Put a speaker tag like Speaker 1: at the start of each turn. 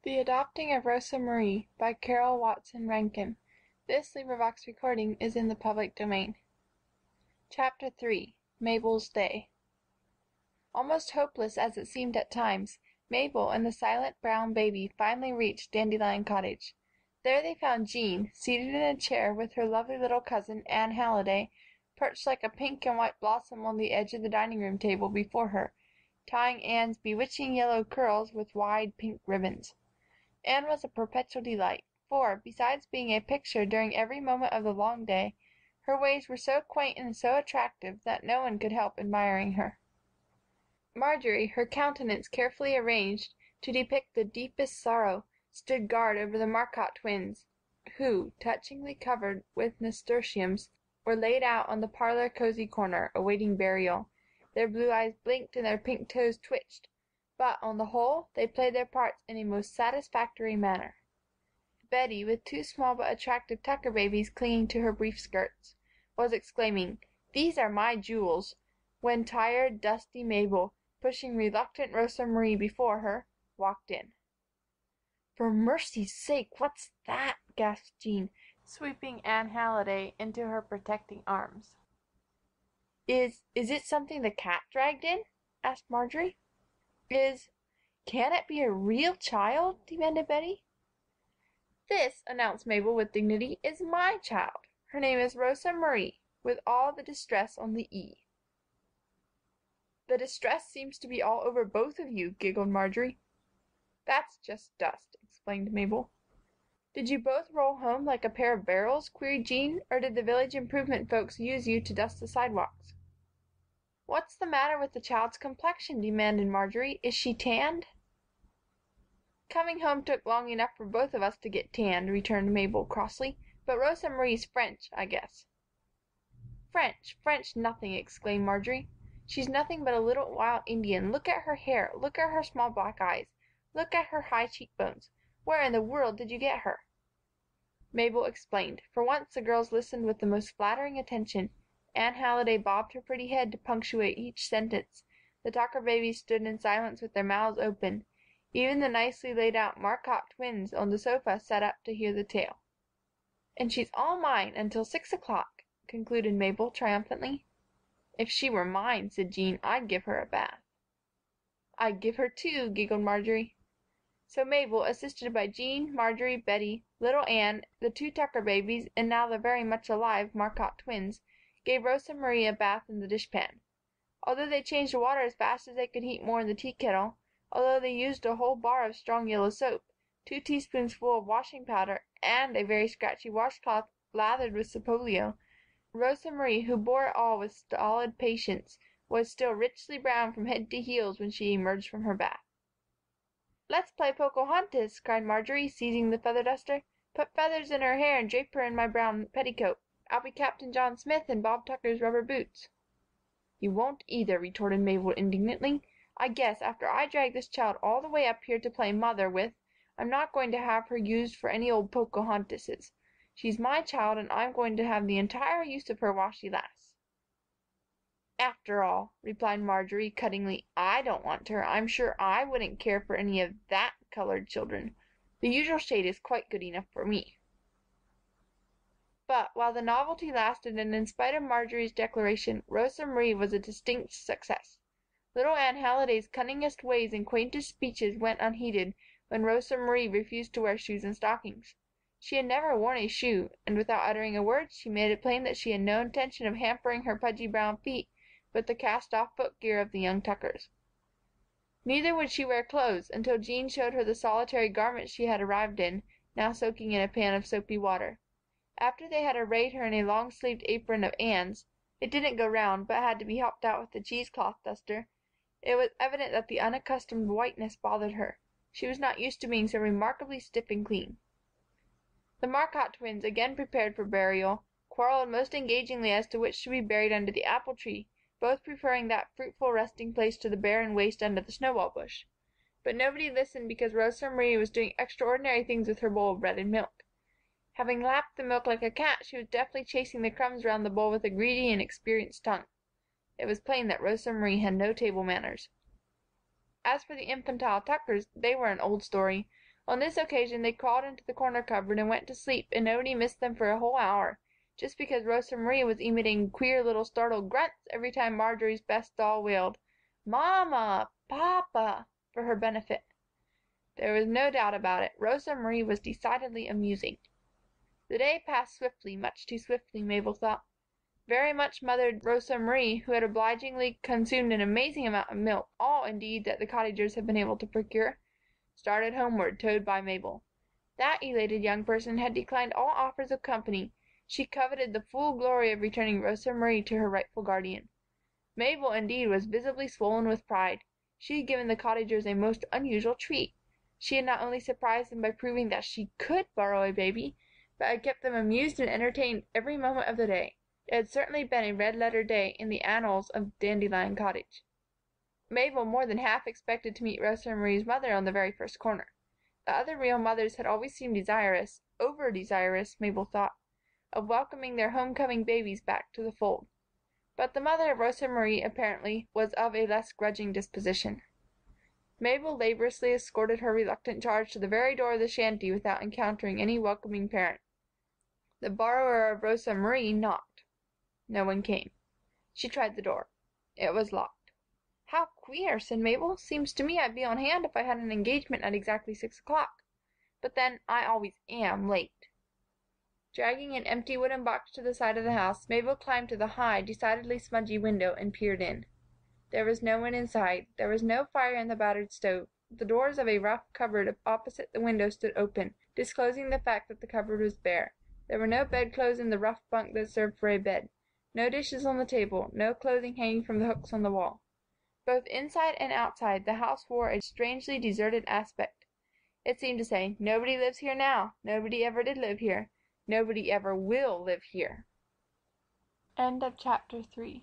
Speaker 1: The Adopting of Rosa Marie by Carol Watson Rankin. Is in the public domain. CHAPTER III Mabel's Day Almost hopeless as it seemed at times, Mabel and the silent brown baby finally reached Dandelion Cottage. There they found Jean, seated in a chair with her lovely little cousin, Anne Halliday, perched like a pink and white blossom on the edge of the dining room table before her, tying Anne's bewitching yellow curls with wide pink ribbons. Anne was a perpetual delight, for, besides being a picture during every moment of the long day, her ways were so quaint and so attractive that no one could help admiring her. Marjory, her countenance carefully arranged to depict the deepest sorrow, stood guard over the Marcotte twins, who, touchingly covered with nasturtiums, were laid out on the parlor cozy corner, awaiting burial. Their blue eyes blinked and their pink toes twitched, but, on the whole, they played their parts in a most satisfactory manner. Betty, with two small but attractive Tucker babies clinging to her brief skirts, was exclaiming, "These are my jewels," when tired, dusty Mabel, pushing reluctant Rosa Marie before her, walked in. "For mercy's sake, what's that?" gasped Jean, sweeping Anne Halliday into her protecting arms. Is it something the cat dragged in?" asked Marjory. Can it be a real child?" demanded Betty. "This," announced Mabel with dignity, "is my child. Her name is Rosa Marie, with all the distress on the E." "The distress seems to be all over both of you," giggled Marjory. "That's just dust," explained Mabel. "Did you both roll home like a pair of barrels?" queried Jean, "or did the village improvement folks use you to dust the sidewalks?" "What's the matter with the child's complexion?" demanded Marjory. "Is she tanned?" "Coming home took long enough for both of us to get tanned," returned Mabel, crossly. "But Rosa Marie's French, I guess." "French nothing!" exclaimed Marjory. "She's nothing but a little wild Indian. Look at her hair, look at her small black eyes, look at her high cheekbones. Where in the world did you get her?" Mabel explained. For once the girls listened with the most flattering attention. Anne Halliday bobbed her pretty head to punctuate each sentence. The Tucker babies stood in silence with their mouths open. Even the nicely laid out Marcotte twins on the sofa sat up to hear the tale. "And she's all mine until 6 o'clock," concluded Mabel, triumphantly. "If she were mine," said Jean, "I'd give her a bath." "I'd give her two," giggled Marjory. So Mabel, assisted by Jean, Marjory, Betty, little Anne, the two Tucker babies, and now the very much alive Marcotte twins, gave Rosa Marie a bath in the dishpan. Although they changed the water as fast as they could heat more in the tea kettle, although they used a whole bar of strong yellow soap, 2 teaspoonsful of washing powder, and a very scratchy washcloth lathered with Sapolio, Rosa Marie, who bore it all with stolid patience, was still richly brown from head to heels when she emerged from her bath. "Let's play Pocahontas," cried Marjory, seizing the feather duster. "Put feathers in her hair and drape her in my brown petticoat. I'll be Captain John Smith in Bob Tucker's rubber boots." "You won't either," retorted Mabel indignantly. "I guess, after I dragged this child all the way up here to play mother with, I'm not going to have her used for any old Pocahontases. She's my child, and I'm going to have the entire use of her while she lasts." "After all," replied Marjory, cuttingly, "I don't want her. I'm sure I wouldn't care for any of that colored children. The usual shade is quite good enough for me." But, while the novelty lasted and in spite of Marjory's declaration, Rosa Marie was a distinct success. Little Anne Halliday's cunningest ways and quaintest speeches went unheeded when Rosa Marie refused to wear shoes and stockings. She had never worn a shoe, and without uttering a word she made it plain that she had no intention of hampering her pudgy brown feet with the cast-off footgear of the young Tuckers. Neither would she wear clothes, until Jean showed her the solitary garment she had arrived in, now soaking in a pan of soapy water. After they had arrayed her in a long-sleeved apron of Anne's it didn't go round, but had to be helped out with the cheesecloth duster it was evident that the unaccustomed whiteness bothered her. She was not used to being so remarkably stiff and clean. The Marcotte twins, again prepared for burial, quarreled most engagingly as to which should be buried under the apple tree, both preferring that fruitful resting place to the barren waste under the snowball bush. But nobody listened because Rosa Marie was doing extraordinary things with her bowl of bread and milk. Having lapped the milk like a cat, she was deftly chasing the crumbs around the bowl with a greedy and experienced tongue. It was plain that Rosa Marie had no table manners. As for the infantile Tuckers, they were an old story. On this occasion they crawled into the corner cupboard and went to sleep, and nobody missed them for a whole hour, just because Rosa Marie was emitting queer little startled grunts every time Marjory's best doll wailed, "Mama! Papa!" for her benefit. There was no doubt about it, Rosa Marie was decidedly amusing. The day passed swiftly, much too swiftly, Mabel thought. Very much mothered Rosa Marie, who had obligingly consumed an amazing amount of milk, all, indeed, that the Cottagers had been able to procure, started homeward, towed by Mabel. That elated young person had declined all offers of company. She coveted the full glory of returning Rosa Marie to her rightful guardian. Mabel, indeed, was visibly swollen with pride. She had given the Cottagers a most unusual treat. She had not only surprised them by proving that she could borrow a baby, but had kept them amused and entertained every moment of the day. It had certainly been a red letter day in the annals of Dandelion Cottage. Mabel more than half expected to meet Rosa Marie's mother on the very first corner. The other real mothers had always seemed desirous, over desirous, Mabel thought, of welcoming their homecoming babies back to the fold. But the mother of Rosa Marie, apparently, was of a less grudging disposition. Mabel laboriously escorted her reluctant charge to the very door of the shanty without encountering any welcoming parent. The borrower of Rosa Marie knocked. No one came. She tried the door. It was locked. "How queer," said Mabel. "Seems to me I'd be on hand if I had an engagement at exactly 6 o'clock. But then, I always am late." Dragging an empty wooden box to the side of the house, Mabel climbed to the high, decidedly smudgy window and peered in. There was no one inside. There was no fire in the battered stove. The doors of a rough cupboard opposite the window stood open, disclosing the fact that the cupboard was bare. There were no bedclothes in the rough bunk that served for a bed. No dishes on the table, no clothing hanging from the hooks on the wall. Both inside and outside, the house wore a strangely deserted aspect. It seemed to say, "Nobody lives here now. Nobody ever did live here. Nobody ever will live here." Chapter 4